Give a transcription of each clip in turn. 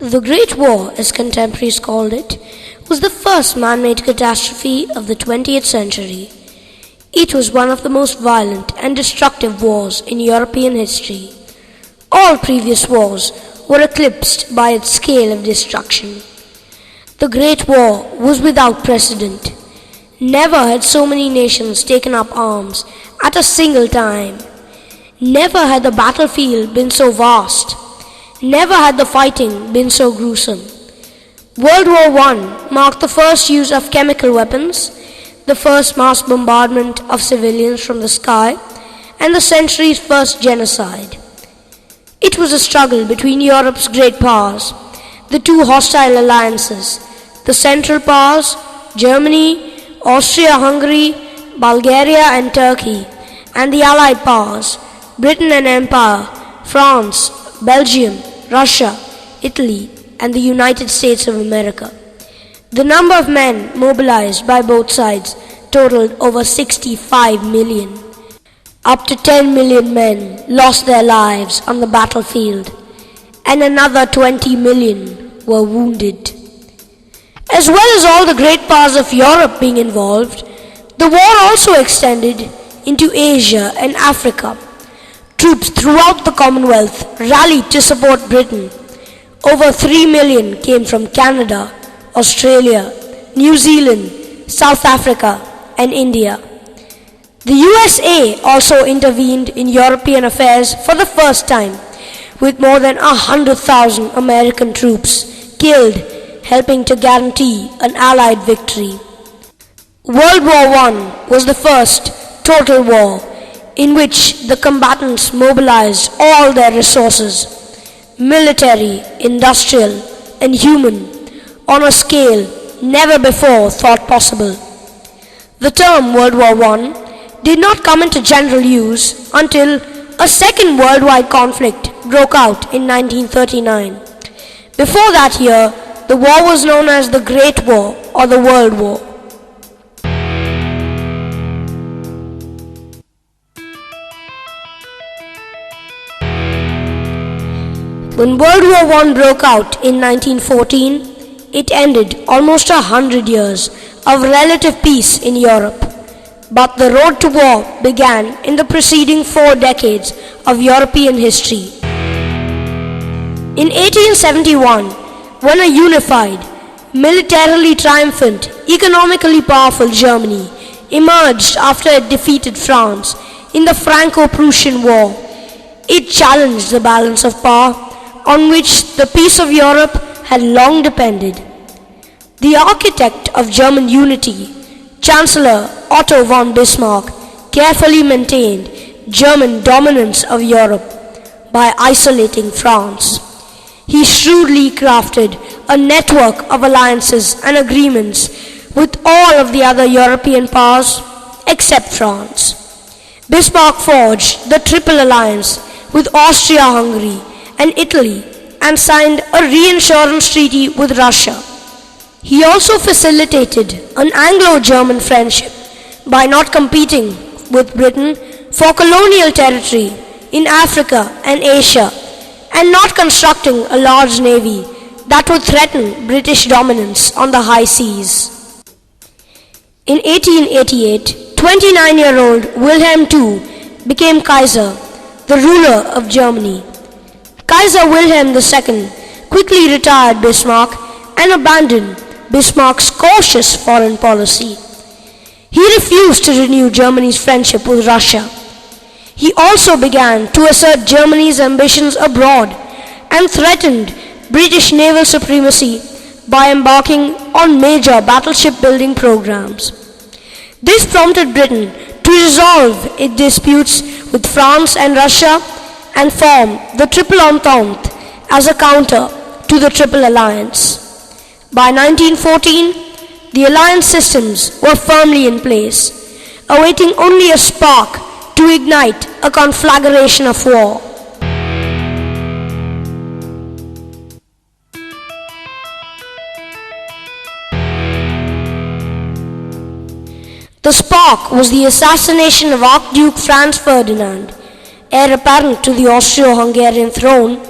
The Great War, as contemporaries called it, was the first man-made catastrophe of the 20th century. It was one of the most violent and destructive wars in European history. All previous wars were eclipsed by its scale of destruction. The Great War was without precedent. Never had so many nations taken up arms at a single time. Never had the battlefield been so vast. Never had the fighting been so gruesome. World War I marked the first use of chemical weapons, the first mass bombardment of civilians from the sky, and the century's first genocide. It was a struggle between Europe's great powers, the two hostile alliances, the Central Powers, Germany, Austria-Hungary, Bulgaria and Turkey, and the Allied powers, Britain and Empire, France, Belgium, Russia, Italy, and the United States of America. The number of men mobilized by both sides totaled over 65 million. Up to 10 million men lost their lives on the battlefield, and another 20 million were wounded. As well as all the great powers of Europe being involved, the war also extended into Asia and Africa. Troops throughout the Commonwealth rallied to support Britain. Over 3 million came from Canada, Australia, New Zealand, South Africa, and India. The USA also intervened in European affairs for the first time, with more than 100,000 American troops killed, helping to guarantee an Allied victory. World War I was the first total war in which the combatants mobilized all their resources, military, industrial, and human, on a scale never before thought possible. The term World War I did not come into general use until a second worldwide conflict broke out in 1939. Before that year, the war was known as the Great War or the World War. When World War I broke out in 1914, it ended almost 100 years of relative peace in Europe. But the road to war began in the preceding 4 decades of European history. In 1871, when a unified, militarily triumphant, economically powerful Germany emerged after it defeated France in the Franco-Prussian War, it challenged the balance of power on which the peace of Europe had long depended. The architect of German unity, Chancellor Otto von Bismarck, carefully maintained German dominance of Europe by isolating France. He shrewdly crafted a network of alliances and agreements with all of the other European powers except France. Bismarck forged the Triple Alliance with Austria-Hungary and Italy and signed a reinsurance treaty with Russia. He also facilitated an Anglo-German friendship by not competing with Britain for colonial territory in Africa and Asia and not constructing a large navy that would threaten British dominance on the high seas. In 1888, 29-year-old Wilhelm II became Kaiser, the ruler of Germany. Kaiser Wilhelm II quickly retired Bismarck and abandoned Bismarck's cautious foreign policy. He refused to renew Germany's friendship with Russia. He also began to assert Germany's ambitions abroad and threatened British naval supremacy by embarking on major battleship building programs. This prompted Britain to resolve its disputes with France and Russia and form the Triple Entente as a counter to the Triple Alliance. By 1914, the alliance systems were firmly in place, awaiting only a spark to ignite a conflagration of war. The spark was the assassination of Archduke Franz Ferdinand, heir apparent to the Austro-Hungarian throne,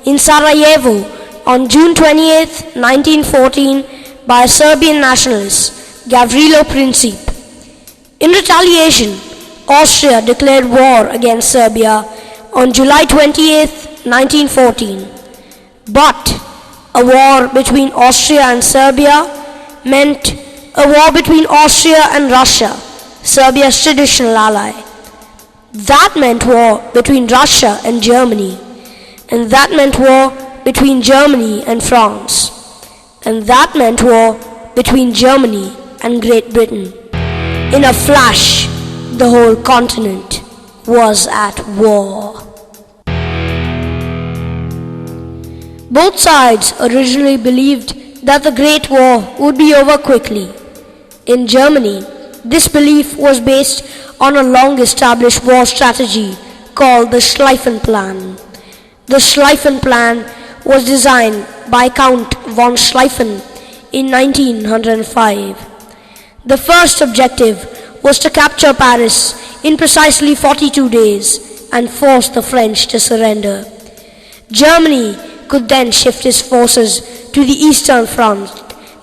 in Sarajevo on June 28, 1914 by a Serbian nationalist, Gavrilo Princip. In retaliation, Austria declared war against Serbia on July 28, 1914. But a war between Austria and Serbia meant a war between Austria and Russia, Serbia's traditional ally. That meant war between Russia and Germany, and that meant war between Germany and France, and that meant war between Germany and Great Britain. In a flash, the whole continent was at war. Both sides originally believed that the Great War would be over quickly. In Germany, this belief was based on a long-established war strategy called the Schlieffen Plan. The Schlieffen Plan was designed by Count von Schlieffen in 1905. The first objective was to capture Paris in precisely 42 days and force the French to surrender. Germany could then shift its forces to the Eastern Front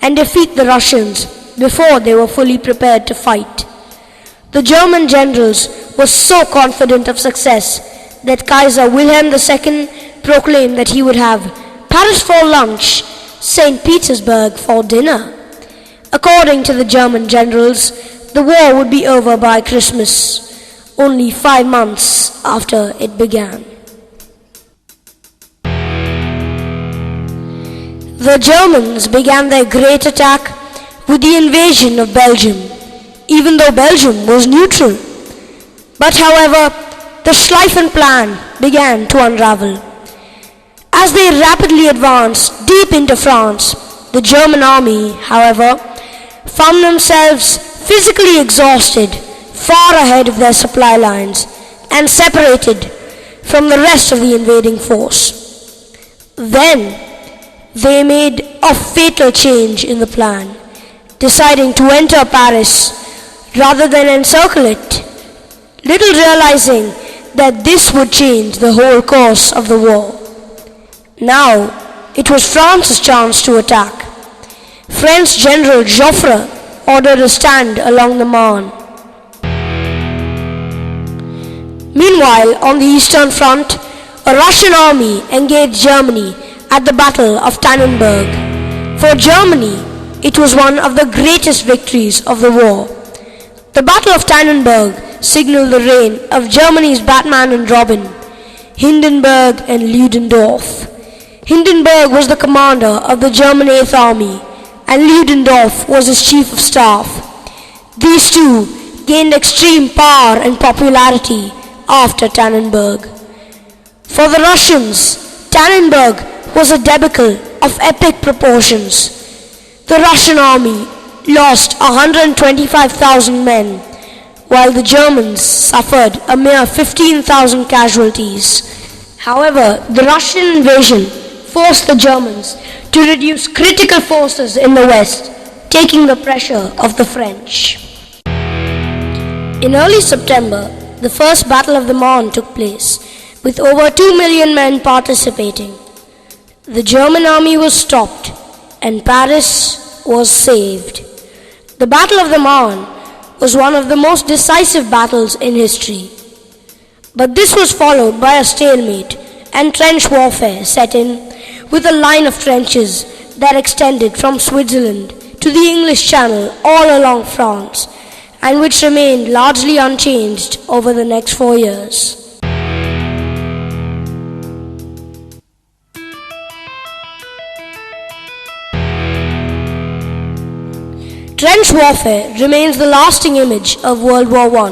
and defeat the Russians before they were fully prepared to fight. The German generals were so confident of success that Kaiser Wilhelm II proclaimed that he would have Paris for lunch, St. Petersburg for dinner. According to the German generals, the war would be over by Christmas, only 5 months after it began. The Germans began their great attack with the invasion of Belgium, even though Belgium was neutral. But however, the Schlieffen Plan began to unravel. As they rapidly advanced deep into France, the German army, however, found themselves physically exhausted, far ahead of their supply lines, and separated from the rest of the invading force. Then, they made a fatal change in the plan, deciding to enter Paris rather than encircle it, little realizing that this would change the whole course of the war. Now, it was France's chance to attack. French General Joffre ordered a stand along the Marne. Meanwhile, on the Eastern Front, a Russian army engaged Germany at the Battle of Tannenberg. For Germany, it was one of the greatest victories of the war. The Battle of Tannenberg signaled the reign of Germany's Batman and Robin, Hindenburg and Ludendorff. Hindenburg was the commander of the German 8th Army, and Ludendorff was his chief of staff. These two gained extreme power and popularity after Tannenberg. For the Russians, Tannenberg was a debacle of epic proportions. The Russian army lost 125,000 men, while the Germans suffered a mere 15,000 casualties. However, the Russian invasion forced the Germans to reduce critical forces in the west, taking the pressure off the French. In early September, the first Battle of the Marne took place, with over 2 million men participating. The German army was stopped, and Paris was saved. The Battle of the Marne was one of the most decisive battles in history. But this was followed by a stalemate and trench warfare set in, with a line of trenches that extended from Switzerland to the English Channel all along France, and which remained largely unchanged over the next 4 years. Trench warfare remains the lasting image of World War I.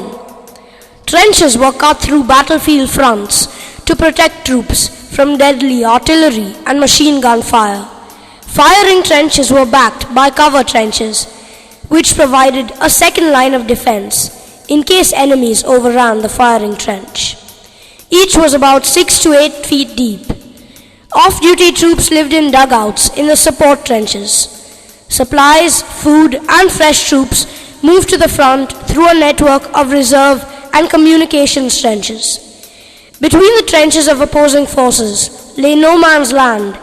Trenches were cut through battlefield fronts to protect troops from deadly artillery and machine gun fire. Firing trenches were backed by cover trenches, which provided a second line of defense in case enemies overran the firing trench. Each was about 6 to 8 feet deep. Off-duty troops lived in dugouts in the support trenches. Supplies, food, and fresh troops moved to the front through a network of reserve and communications trenches. Between the trenches of opposing forces lay no man's land,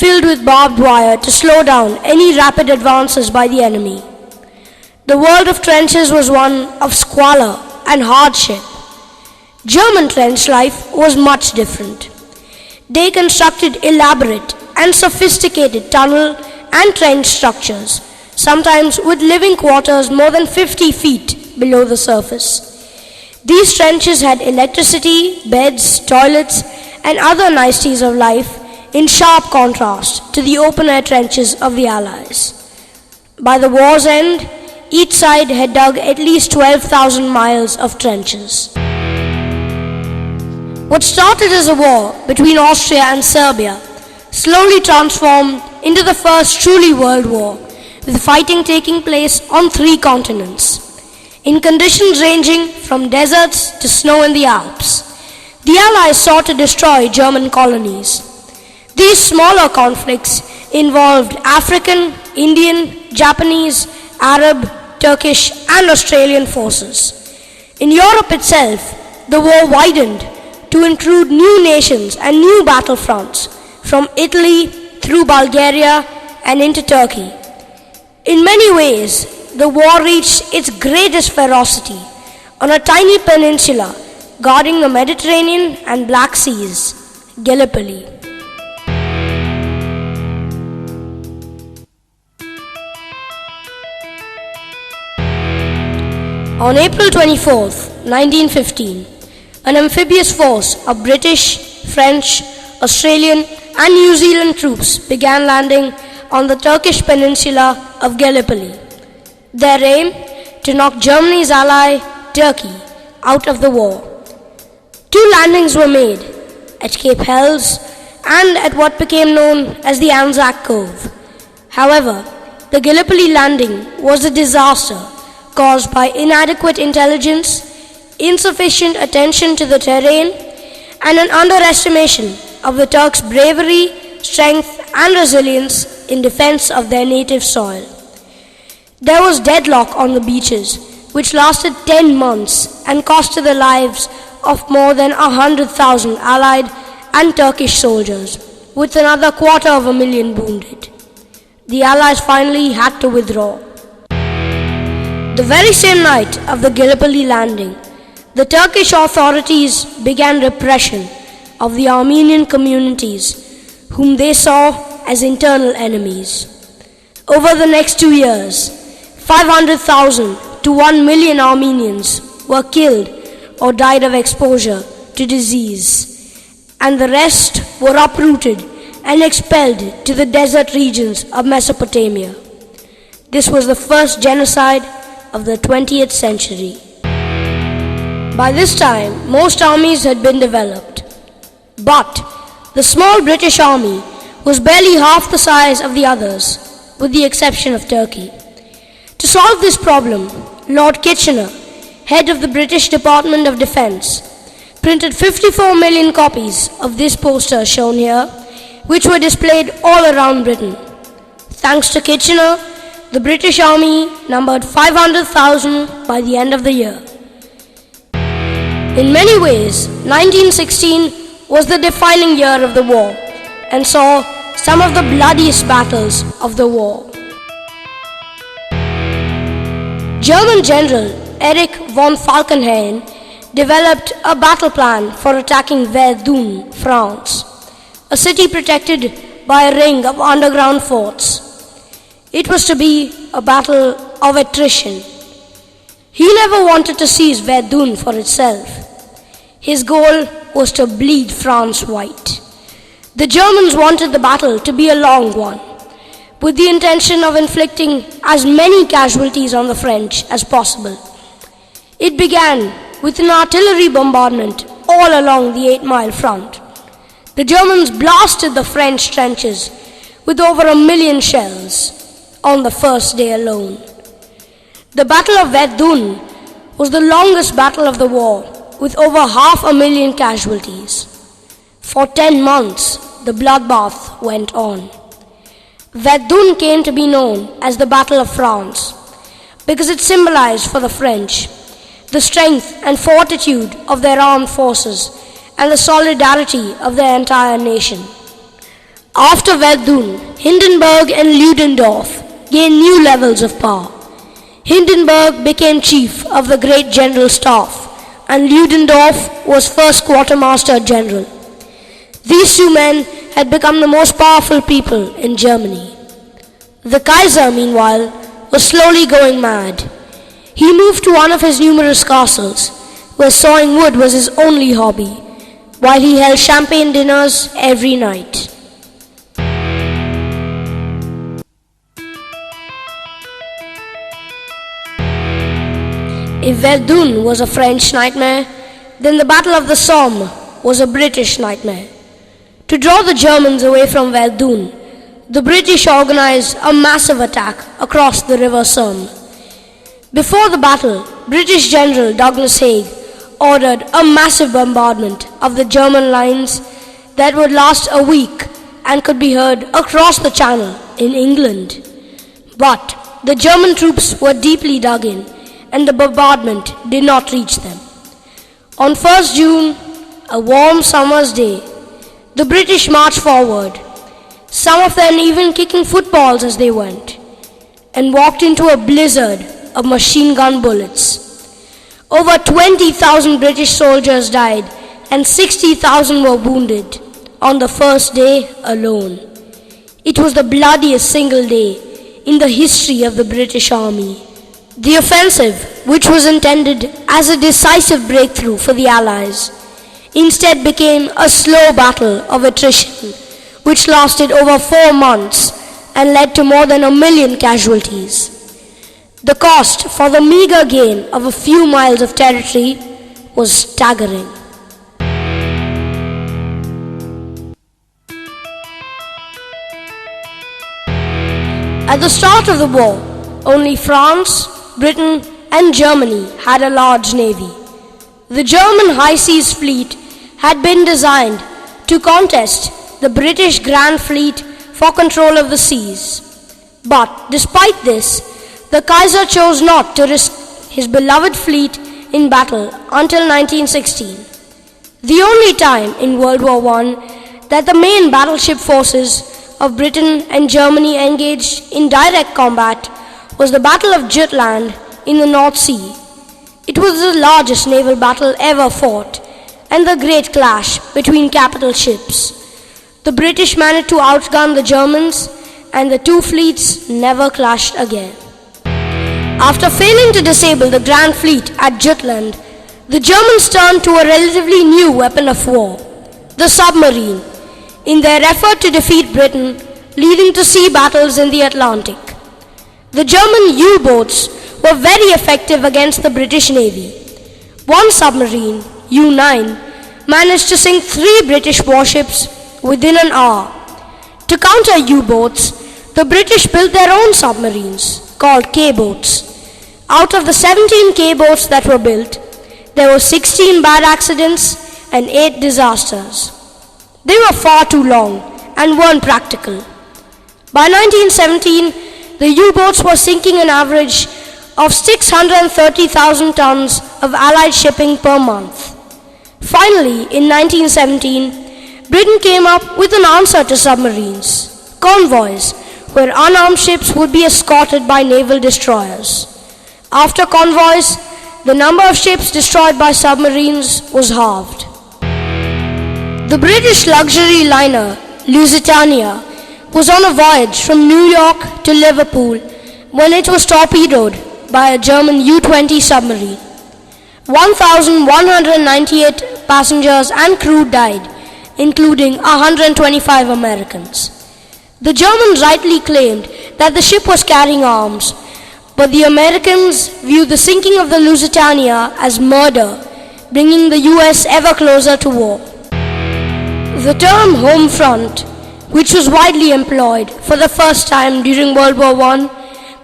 filled with barbed wire to slow down any rapid advances by the enemy. The world of trenches was one of squalor and hardship. German trench life was much different. They constructed elaborate and sophisticated tunnel and trench structures, sometimes with living quarters more than 50 feet below the surface. These trenches had electricity, beds, toilets, and other niceties of life in sharp contrast to the open-air trenches of the Allies. By the war's end, each side had dug at least 12,000 miles of trenches. What started as a war between Austria and Serbia slowly transformed into the first truly world war, with fighting taking place on 3 continents, in conditions ranging from deserts to snow in the Alps. The Allies sought to destroy German colonies. These smaller conflicts involved African, Indian, Japanese, Arab, Turkish, and Australian forces. In Europe itself, the war widened to include new nations and new battlefronts, from Italy through Bulgaria and into Turkey. In many ways, the war reached its greatest ferocity on a tiny peninsula guarding the Mediterranean and Black Seas, Gallipoli. On April 24, 1915, an amphibious force of British, French, Australian, and New Zealand troops began landing on the Turkish peninsula of Gallipoli. Their aim, to knock Germany's ally, Turkey, out of the war. 2 landings were made, at Cape Helles and at what became known as the Anzac Cove. However, the Gallipoli landing was a disaster caused by inadequate intelligence, insufficient attention to the terrain, and an underestimation of the Turks' bravery, strength, and resilience in defense of their native soil. There was deadlock on the beaches, which lasted 10 months and costed the lives of more than 100,000 Allied and Turkish soldiers, with another 250,000 wounded. The Allies finally had to withdraw. The very same night of the Gallipoli landing, the Turkish authorities began repression of the Armenian communities, whom they saw as internal enemies. Over the next 2 years, 500,000 to 1 million Armenians were killed or died of exposure to disease, and the rest were uprooted and expelled to the desert regions of Mesopotamia. This was the first genocide of the 20th century. By this time, most armies had been developed, but the small British army was barely half the size of the others, with the exception of Turkey. To solve this problem, Lord Kitchener, head of the British Department of Defence, printed 54 million copies of this poster shown here, which were displayed all around Britain. Thanks to Kitchener, the British Army numbered 500,000 by the end of the year. In many ways, 1916 was the defining year of the war and saw some of the bloodiest battles of the war. German General Erich von Falkenhayn developed a battle plan for attacking Verdun, France, a city protected by a ring of underground forts. It was to be a battle of attrition. He never wanted to seize Verdun for itself. His goal was to bleed France white. The Germans wanted the battle to be a long one, with the intention of inflicting as many casualties on the French as possible. It began with an artillery bombardment all along the 8-mile front. The Germans blasted the French trenches with over 1 million shells on the first day alone. The Battle of Verdun was the longest battle of the war, with over 500,000 casualties. For 10 months, the bloodbath went on. Verdun came to be known as the Battle of France because it symbolized for the French the strength and fortitude of their armed forces and the solidarity of their entire nation. After Verdun, Hindenburg and Ludendorff gained new levels of power. Hindenburg became chief of the Great General Staff and Ludendorff was first quartermaster general. These two men had become the most powerful people in Germany. The Kaiser, meanwhile, was slowly going mad. He moved to one of his numerous castles, where sawing wood was his only hobby, while he held champagne dinners every night. If Verdun was a French nightmare, then the Battle of the Somme was a British nightmare. To draw the Germans away from Verdun, the British organized a massive attack across the River Somme. Before the battle, British General Douglas Haig ordered a massive bombardment of the German lines that would last a week and could be heard across the Channel in England. But the German troops were deeply dug in and the bombardment did not reach them. On 1st June, a warm summer's day, the British marched forward, some of them even kicking footballs as they went, and walked into a blizzard of machine gun bullets. Over 20,000 British soldiers died and 60,000 were wounded on the first day alone. It was the bloodiest single day in the history of the British Army. The offensive, which was intended as a decisive breakthrough for the Allies, instead became a slow battle of attrition, which lasted over 4 months and led to more than 1 million casualties. The cost for the meager gain of a few miles of territory was staggering. At the start of the war, only France, Britain and Germany had a large navy. The German High Seas Fleet had been designed to contest the British Grand Fleet for control of the seas. But despite this, the Kaiser chose not to risk his beloved fleet in battle until 1916. The only time in World War I that the main battleship forces of Britain and Germany engaged in direct combat was the Battle of Jutland in the North Sea. It was the largest naval battle ever fought and the great clash between capital ships. The British managed to outgun the Germans and the two fleets never clashed again. After failing to disable the Grand Fleet at Jutland, the Germans turned to a relatively new weapon of war, the submarine, in their effort to defeat Britain, leading to sea battles in the Atlantic. The German U-boats were very effective against the British Navy. One submarine, U-9, managed to sink 3 British warships within an hour. To counter U-boats, the British built their own submarines, called K-boats. Out of the 17 K-boats that were built, there were 16 bad accidents and 8 disasters. They were far too long and weren't practical. By 1917, the U-boats were sinking an average of 630,000 tons of Allied shipping per month. Finally, in 1917, Britain came up with an answer to submarines, convoys, where unarmed ships would be escorted by naval destroyers. After convoys, the number of ships destroyed by submarines was halved. The British luxury liner Lusitania was on a voyage from New York to Liverpool when it was torpedoed by a German U-20 submarine. 1,198 passengers and crew died, including 125 Americans. The Germans rightly claimed that the ship was carrying arms, but the Americans viewed the sinking of the Lusitania as murder, bringing the US ever closer to war. The term home front, which was widely employed for the first time during World War I,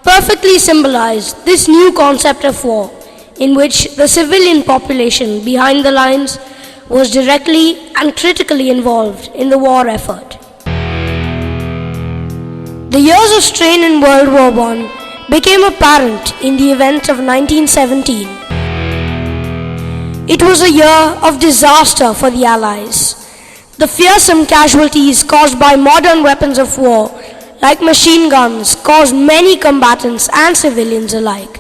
perfectly symbolized this new concept of war, in which the civilian population behind the lines was directly and critically involved in the war effort. The years of strain in World War I became apparent in the events of 1917. It was a year of disaster for the Allies. The fearsome casualties caused by modern weapons of war, like machine guns, caused many combatants and civilians alike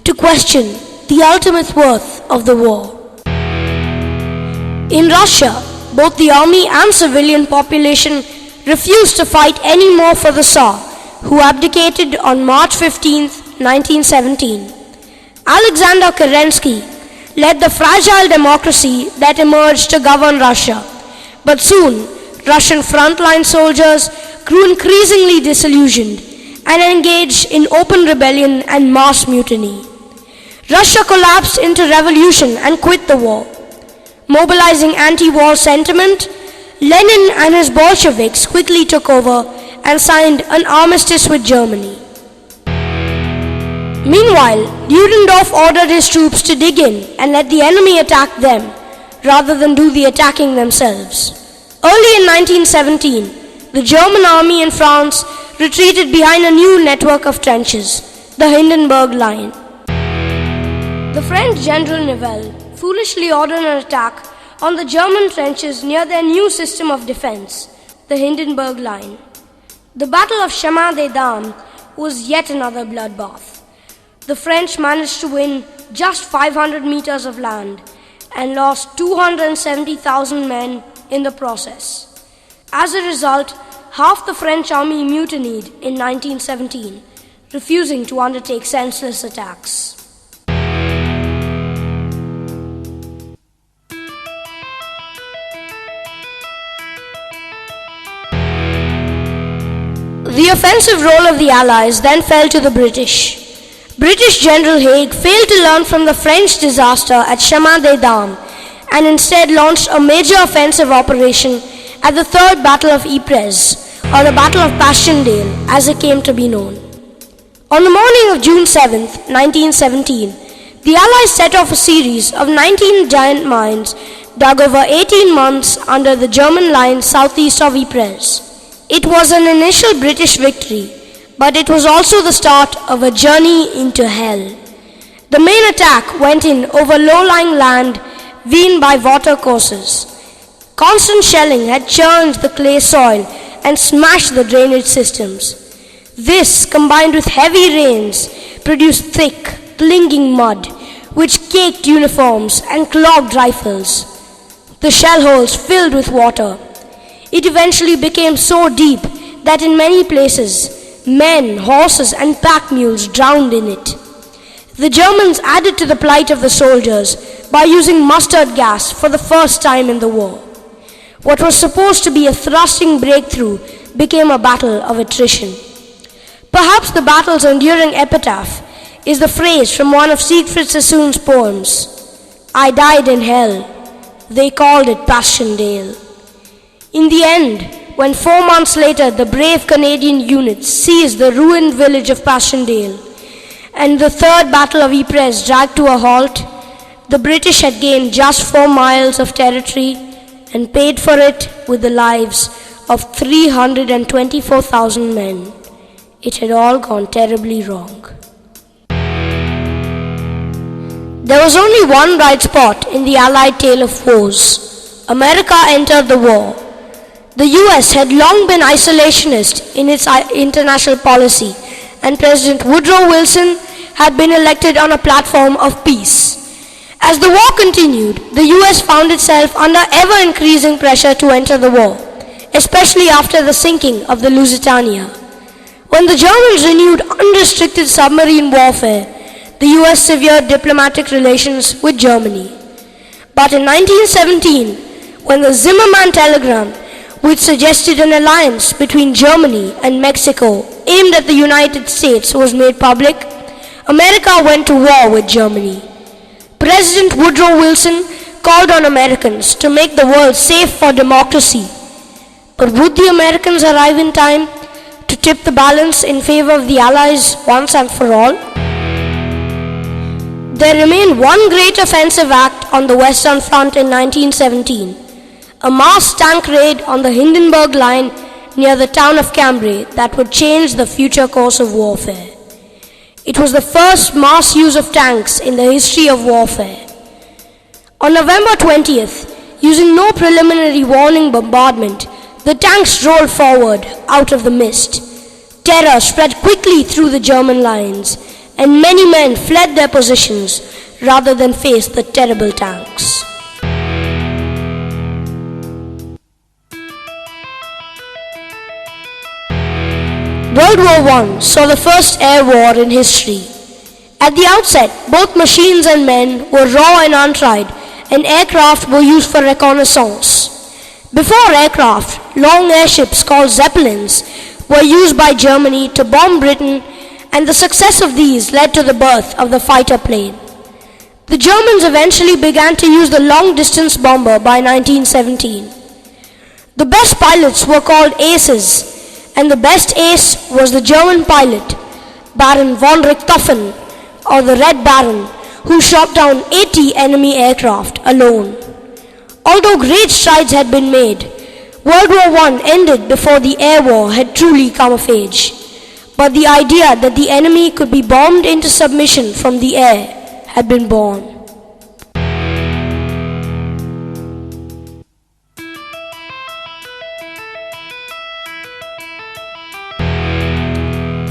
to question the ultimate worth of the war. In Russia, both the army and civilian population refused to fight anymore for the Tsar, who abdicated on March 15, 1917. Alexander Kerensky led the fragile democracy that emerged to govern Russia. But soon, Russian frontline soldiers grew increasingly disillusioned and engaged in open rebellion and mass mutiny. Russia collapsed into revolution and quit the war. Mobilizing anti-war sentiment, Lenin and his Bolsheviks quickly took over and signed an armistice with Germany. Meanwhile, Ludendorff ordered his troops to dig in and let the enemy attack them, rather than do the attacking themselves. Early in 1917, the German army in France retreated behind a new network of trenches, the Hindenburg Line. The French General Nivelle foolishly ordered an attack on the German trenches near their new system of defense, the Hindenburg Line. The Battle of Chemin-des-Dames was yet another bloodbath. The French managed to win just 500 meters of land and lost 270,000 men in the process. As a result, half the French army mutinied in 1917, refusing to undertake senseless attacks. The offensive role of the Allies then fell to the British. British General Haig failed to learn from the French disaster at Chemin-des-Dames and instead launched a major offensive operation at the Third Battle of Ypres, or the Battle of Passchendaele as it came to be known. On the morning of June 7, 1917, the Allies set off a series of 19 giant mines dug over 18 months under the German lines southeast of Ypres. It was an initial British victory, but it was also the start of a journey into hell. The main attack went in over low-lying land weaned by watercourses. Constant shelling had churned the clay soil and smashed the drainage systems. This, combined with heavy rains, produced thick, clinging mud, which caked uniforms and clogged rifles. The shell holes filled with water. It eventually became so deep that in many places, men, horses, and pack mules drowned in it. The Germans added to the plight of the soldiers by using mustard gas for the first time in the war. What was supposed to be a thrusting breakthrough became a battle of attrition. Perhaps the battle's enduring epitaph is the phrase from one of Siegfried Sassoon's poems, "I died in hell, they called it Passchendaele." In the end, when 4 months later the brave Canadian units seized the ruined village of Passchendaele and the Third Battle of Ypres dragged to a halt, the British had gained just 4 miles of territory and paid for it with the lives of 324,000 men. It had all gone terribly wrong. There was only one bright spot in the Allied tale of woes. America entered the war. The US had long been isolationist in its international policy, and President Woodrow Wilson had been elected on a platform of peace. As the war continued, the US found itself under ever-increasing pressure to enter the war, especially after the sinking of the Lusitania. When the Germans renewed unrestricted submarine warfare, the US severed diplomatic relations with Germany. But in 1917, when the Zimmermann telegram, which suggested an alliance between Germany and Mexico aimed at the United States, was made public, America went to war with Germany. President Woodrow Wilson called on Americans to make the world safe for democracy. But would the Americans arrive in time to tip the balance in favor of the Allies once and for all? There remained one great offensive act on the Western Front in 1917, a mass tank raid on the Hindenburg Line near the town of Cambrai that would change the future course of warfare. It was the first mass use of tanks in the history of warfare. On November 20th, Using no preliminary warning bombardment, the tanks rolled forward out of the mist. Terror spread quickly through the German lines, and many men fled their positions rather than face the terrible tanks. World War I saw the first air war in history. At the outset, both machines and men were raw and untried, and aircraft were used for reconnaissance. Before aircraft, long airships called Zeppelins were used by Germany to bomb Britain, and the success of these led to the birth of the fighter plane. The Germans eventually began to use the long-distance bomber by 1917. The best pilots were called aces, and the best ace was the German pilot, Baron von Richthofen, or the Red Baron, who shot down 80 enemy aircraft alone. Although great strides had been made, World War I ended before the air war had truly come of age. But the idea that the enemy could be bombed into submission from the air had been born.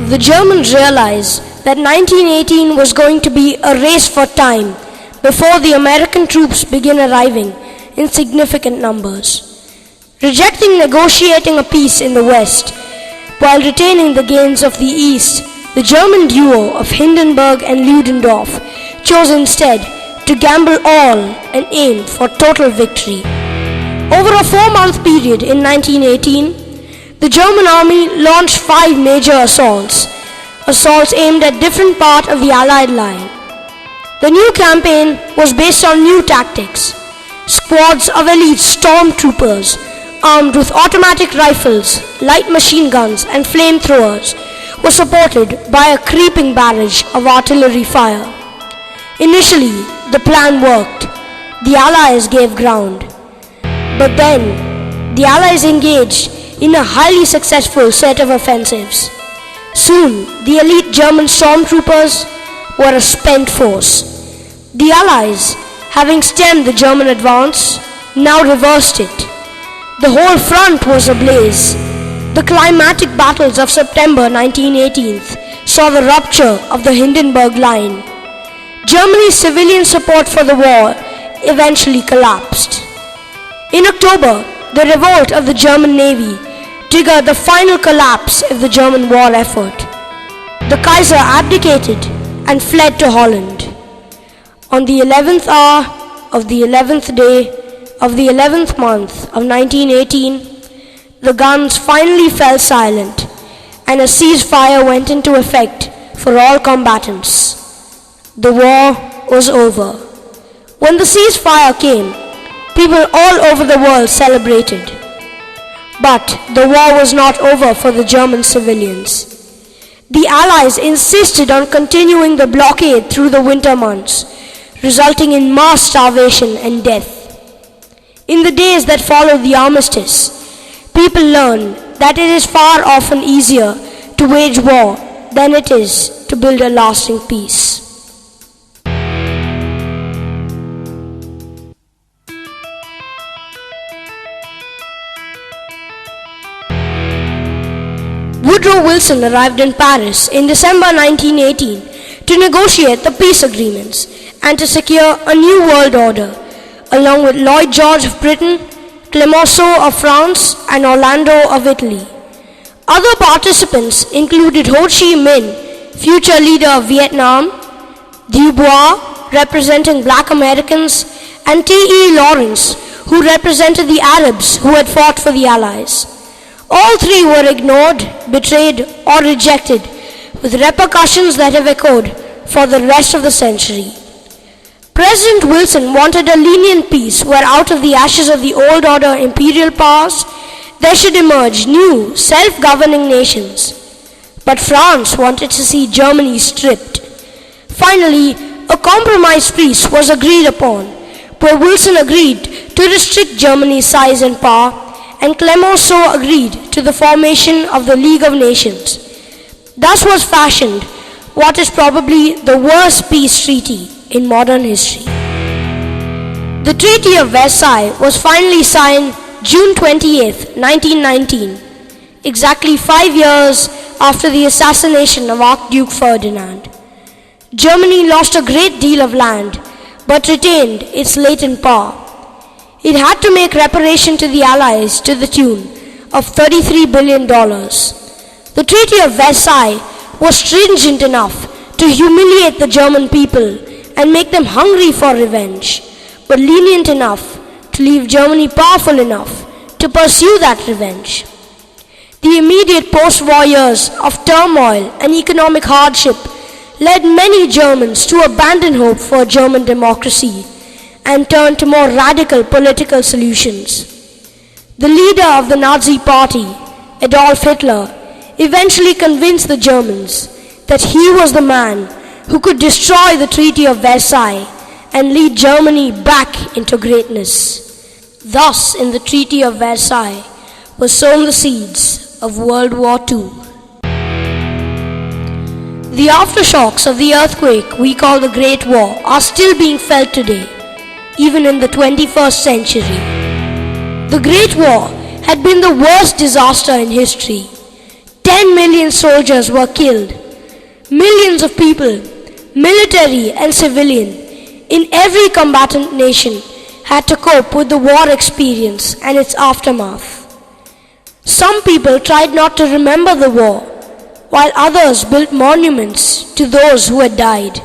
The Germans realized that 1918 was going to be a race for time before the American troops began arriving in significant numbers. Rejecting negotiating a peace in the West while retaining the gains of the East, the German duo of Hindenburg and Ludendorff chose instead to gamble all and aim for total victory. Over a 4-month period in 1918, the German army launched 5 major assaults aimed at different parts of the Allied line. The new campaign was based on new tactics. Squads of elite stormtroopers armed with automatic rifles, light machine guns and flamethrowers were supported by a creeping barrage of artillery fire. Initially, the plan worked. The Allies gave ground. But then, the Allies engaged in a highly successful set of offensives. Soon, the elite German stormtroopers were a spent force. The Allies, having stemmed the German advance, now reversed it. The whole front was ablaze. The climatic battles of September 1918 saw the rupture of the Hindenburg Line. Germany's civilian support for the war eventually collapsed. In October, the revolt of the German Navy triggered the final collapse of the German war effort. The Kaiser abdicated and fled to Holland. On the 11th hour of the 11th day of the 11th month of 1918, the guns finally fell silent and a ceasefire went into effect for all combatants. The war was over. When the ceasefire came, people all over the world celebrated. But the war was not over for the German civilians. The Allies insisted on continuing the blockade through the winter months, resulting in mass starvation and death. In the days that followed the armistice, people learned that it is far often easier to wage war than it is to build a lasting peace. Woodrow Wilson arrived in Paris in December 1918 to negotiate the peace agreements and to secure a new world order, along with Lloyd George of Britain, Clemenceau of France, and Orlando of Italy. Other participants included Ho Chi Minh, future leader of Vietnam, Du Bois, representing black Americans, and T.E. Lawrence, who represented the Arabs who had fought for the Allies. All three were ignored, betrayed, or rejected, with repercussions that have echoed for the rest of the century. President Wilson wanted a lenient peace where out of the ashes of the old order imperial powers, there should emerge new, self-governing nations. But France wanted to see Germany stripped. Finally, a compromise peace was agreed upon, where Wilson agreed to restrict Germany's size and power, and Clemenceau agreed to the formation of the League of Nations. Thus was fashioned what is probably the worst peace treaty in modern history. The Treaty of Versailles was finally signed June 28, 1919, exactly 5 years after the assassination of Archduke Ferdinand. Germany lost a great deal of land, but retained its latent power. It had to make reparation to the Allies to the tune of $33 billion. The Treaty of Versailles was stringent enough to humiliate the German people and make them hungry for revenge, but lenient enough to leave Germany powerful enough to pursue that revenge. The immediate post-war years of turmoil and economic hardship led many Germans to abandon hope for German democracy and turn to more radical political solutions. The leader of the Nazi Party, Adolf Hitler, eventually convinced the Germans that he was the man who could destroy the Treaty of Versailles and lead Germany back into greatness. Thus, in the Treaty of Versailles were sown the seeds of World War II. The aftershocks of the earthquake we call the Great War are still being felt today, even in the 21st century. The Great War had been the worst disaster in history. 10 million soldiers were killed. Millions of people, military and civilian, in every combatant nation had to cope with the war experience and its aftermath. Some people tried not to remember the war, while others built monuments to those who had died.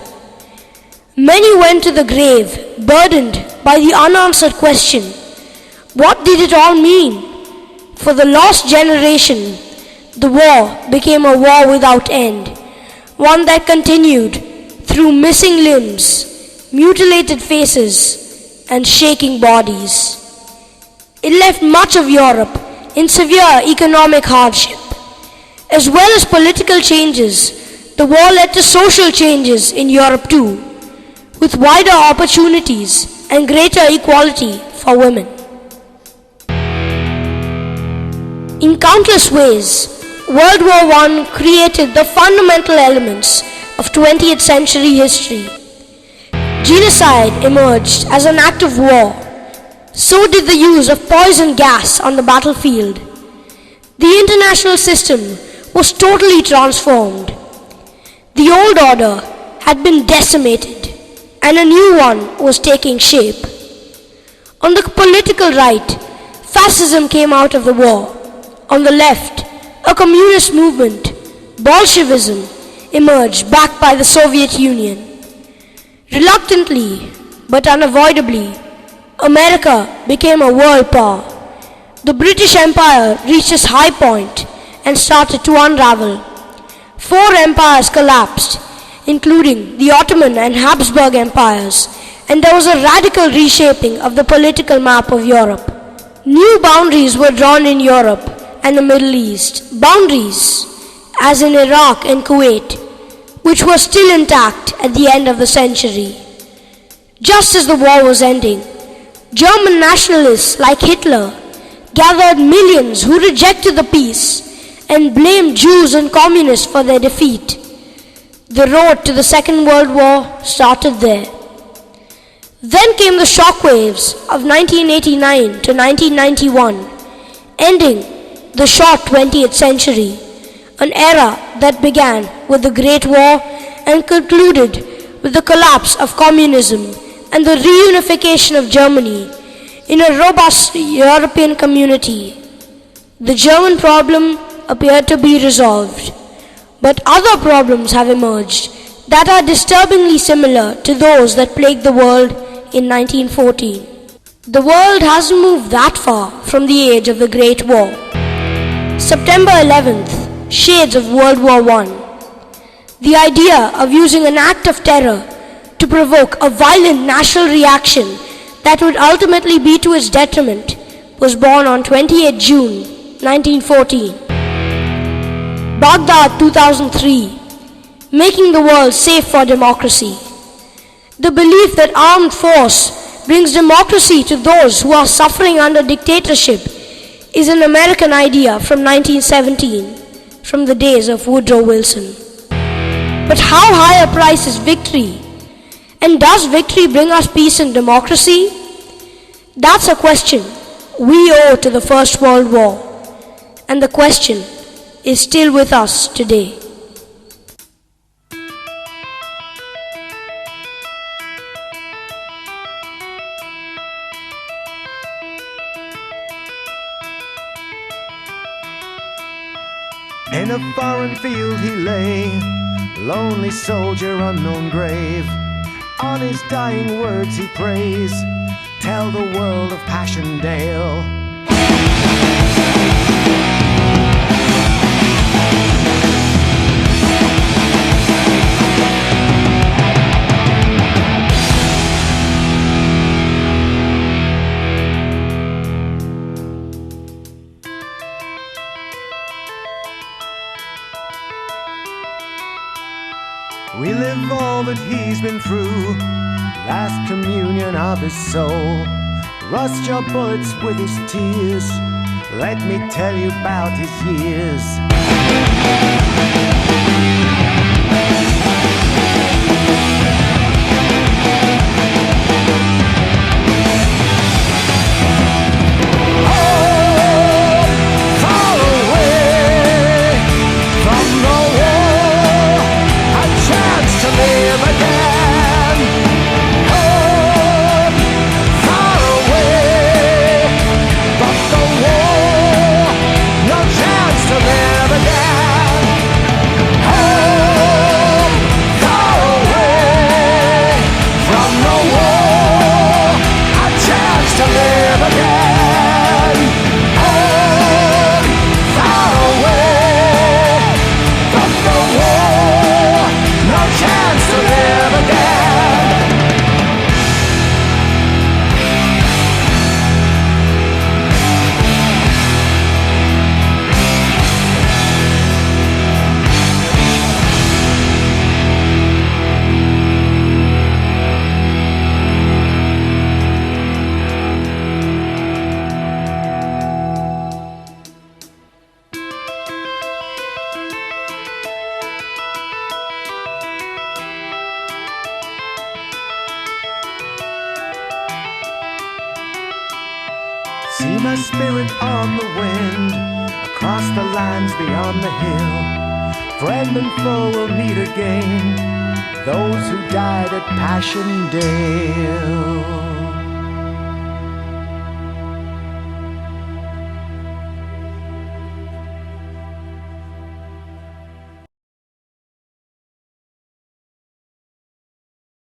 Many went to the grave burdened by the unanswered question, what did it all mean? For the lost generation, the war became a war without end, one that continued through missing limbs, mutilated faces, and shaking bodies. It left much of Europe in severe economic hardship. As well as political changes, the war led to social changes in Europe too, with wider opportunities and greater equality for women. In countless ways, World War I created the fundamental elements of 20th century history. Genocide emerged as an act of war. So did the use of poison gas on the battlefield. The international system was totally transformed. The old order had been decimated, and a new one was taking shape. On the political right, fascism came out of the war. On the left, a communist movement, Bolshevism, emerged backed by the Soviet Union. Reluctantly, but unavoidably, America became a world power. The British Empire reached its high point and started to unravel. 4 empires collapsed, including the Ottoman and Habsburg empires, and there was a radical reshaping of the political map of Europe. New boundaries were drawn in Europe and the Middle East. Boundaries, as in Iraq and Kuwait, which were still intact at the end of the century. Just as the war was ending, German nationalists like Hitler gathered millions who rejected the peace and blamed Jews and communists for their defeat. The road to the Second World War started there. Then came the shockwaves of 1989 to 1991, ending the short 20th century, an era that began with the Great War and concluded with the collapse of communism and the reunification of Germany in a robust European community. The German problem appeared to be resolved, but other problems have emerged that are disturbingly similar to those that plagued the world in 1914. The world hasn't moved that far from the age of the Great War. September 11th, shades of World War I. The idea of using an act of terror to provoke a violent national reaction that would ultimately be to its detriment was born on 28 June 1914. Baghdad 2003, making the world safe for democracy. The belief that armed force brings democracy to those who are suffering under dictatorship is an American idea from 1917, from the days of Woodrow Wilson. But how high a price is victory? And does victory bring us peace and democracy? That's a question we owe to the First World War, and the question is still with us today. In a foreign field he lay, lonely soldier, unknown grave. On his dying words he prays, tell the world of Passchendaele. We live all that he's been through, last communion of his soul. Rust your bullets with his tears, let me tell you about his years. See my spirit on the wind, across the lands beyond the hill. Friend and foe will meet again, those who died at Passchendaele.